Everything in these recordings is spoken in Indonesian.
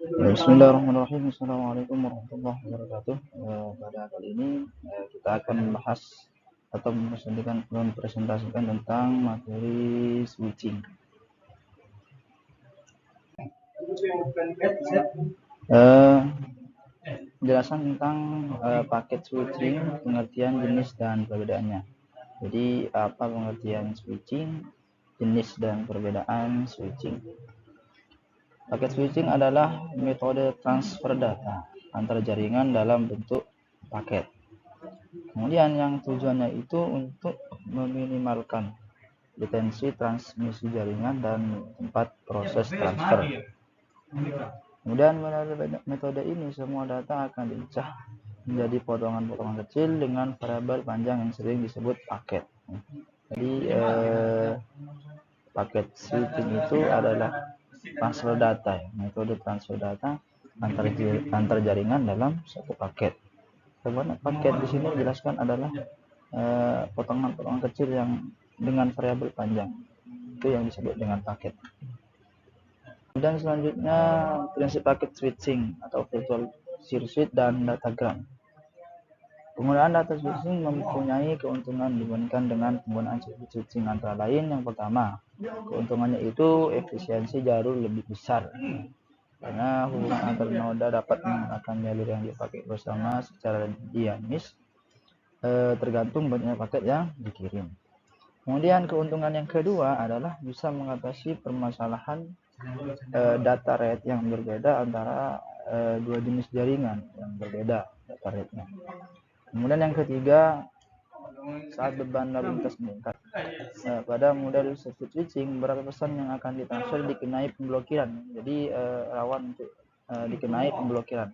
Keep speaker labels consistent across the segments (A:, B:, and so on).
A: Bismillahirrahmanirrahim. Assalamualaikum warahmatullahi wabarakatuh. Pada kali ini kita akan membahas atau mempresentasikan tentang materi switching. Penjelasan tentang paket switching, pengertian jenis dan perbedaannya. Jadi apa pengertian switching, jenis dan perbedaan switching. Paket switching adalah metode transfer data antar jaringan dalam bentuk paket. Kemudian yang tujuannya itu untuk meminimalkan latensi transmisi jaringan dan tempat proses transfer. Kemudian melalui metode ini semua data akan dipecah menjadi potongan-potongan kecil dengan variabel panjang yang sering disebut paket. Jadi paket switching itu adalah transfer data, metode transfer data antar jaringan dalam satu paket. Kemudian paket di sini dijelaskan adalah potongan-potongan kecil yang dengan variabel panjang, itu yang disebut dengan paket. Kemudian selanjutnya prinsip paket switching atau virtual circuit dan datagram. Penggunaan data switching mempunyai keuntungan dibandingkan dengan penggunaan circuit switching, antara lain yang pertama, keuntungannya itu efisiensi jalur lebih besar karena hubungan antar noda dapat menggunakan jalur yang dipakai bersama secara dinamis tergantung banyaknya paket yang dikirim. Kemudian keuntungan yang kedua adalah bisa mengatasi permasalahan data rate yang berbeda antara dua jenis jaringan yang berbeda data rate-nya. Kemudian yang ketiga, saat beban lalu lintas meningkat, pada model circuit switching beberapa pesan yang akan ditransfer dikenai pemblokiran, jadi rawan untuk dikenai pemblokiran.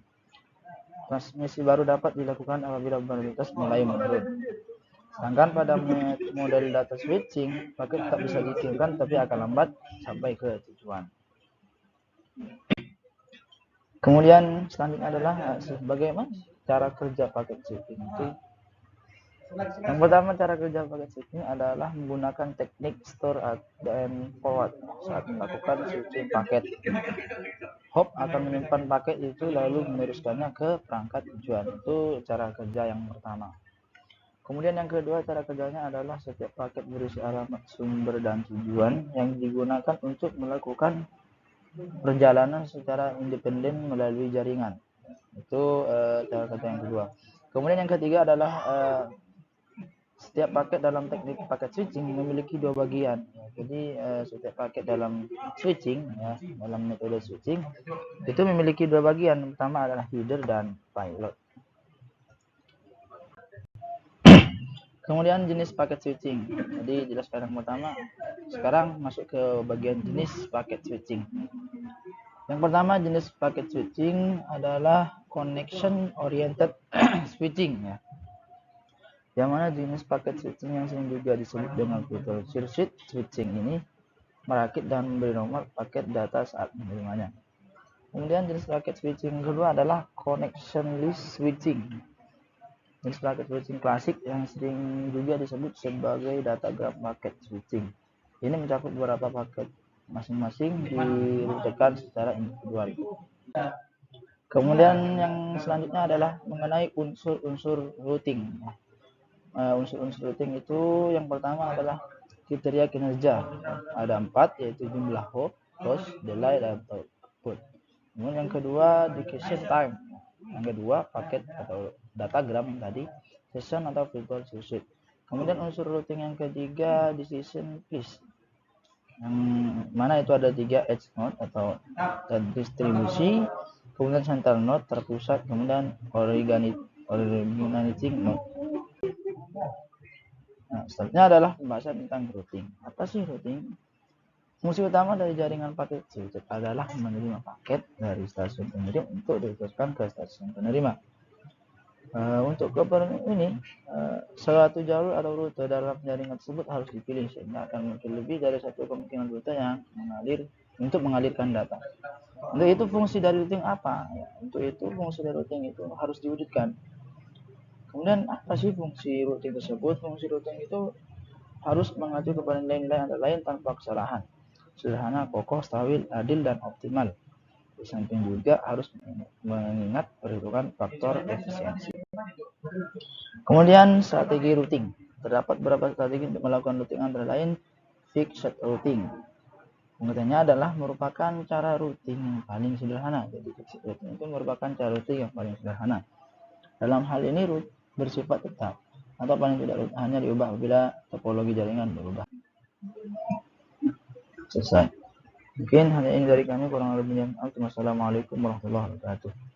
A: Transmisi baru dapat dilakukan apabila beban lalu lintas mulai menurun. Sedangkan pada model data switching, paket tetap bisa dikirimkan tapi akan lambat sampai ke tujuan. Kemudian selanjutnya adalah bagaimana cara kerja paket switching itu. Yang pertama, cara kerja paket switching adalah menggunakan teknik store and forward saat melakukan switching paket. Hop akan menyimpan paket itu lalu meneruskannya ke perangkat tujuan. Itu cara kerja yang pertama. Kemudian yang kedua, cara kerjanya adalah setiap paket berisi alamat sumber dan tujuan yang digunakan untuk melakukan perjalanan secara independen melalui jaringan. Itu cara kerja yang kedua. Kemudian yang ketiga adalah setiap paket dalam teknik paket switching memiliki dua bagian. Jadi setiap paket dalam switching, dalam metode switching itu memiliki dua bagian. Pertama adalah header dan payload. Kemudian jenis paket switching. Jadi jelaskan yang pertama. Sekarang masuk ke bagian jenis paket switching. Yang pertama, jenis paket switching adalah connection oriented switching, ya. Yang mana jenis paket switching yang sering juga disebut dengan virtual circuit switching ini merakit dan memberi nomor paket data saat menerimanya. Kemudian jenis paket switching kedua adalah connectionless switching. Jenis paket switching klasik yang sering juga disebut sebagai datagram paket switching. Ini mencakup beberapa paket masing-masing dirututkan secara individual. Kemudian yang selanjutnya adalah mengenai unsur-unsur routing. Unsur-unsur routing itu yang pertama adalah kriteria kinerja. Ada 4, yaitu jumlah hop, host, delay, dan output. Kemudian yang kedua, dedication time. Yang kedua, paket atau datagram yang tadi, session atau virtual circuit. Kemudian unsur routing yang ketiga, decision piece, yang mana itu ada 3 edge node atau distribusi, kemudian central node terpusat, kemudian originating node. Nah, selanjutnya adalah pembahasan tentang routing. Apa sih routing? Fungsi utama dari jaringan paket switch adalah menerima paket dari stasiun pengirim untuk diteruskan ke stasiun penerima. Untuk keperluan ini, suatu jalur atau rute dalam jaringan tersebut harus dipilih sehingga akan muncul lebih dari satu kemungkinan rute yang mengalirkan data. Untuk itu fungsi dari routing apa? Ya, untuk itu fungsi dari routing itu harus diwujudkan. Kemudian apa sih fungsi routing tersebut? Fungsi routing itu harus mengacu kepada nilai-nilai antara lain tanpa kesalahan, sederhana, kokoh, stabil, adil, dan optimal. Di samping juga harus mengingat perhitungan faktor efisiensi. Kemudian strategi routing. Terdapat beberapa strategi untuk melakukan routing, antara lain fixed routing. Pengertiannya adalah merupakan cara routing yang paling sederhana. Jadi fixed routing itu merupakan cara routing yang paling sederhana. Dalam hal ini root bersifat tetap atau paling tidak hanya diubah apabila topologi jaringan berubah. Selesai. Mungkin hanya ini dari kami, kurang lebihnya. Assalamualaikum warahmatullahi wabarakatuh.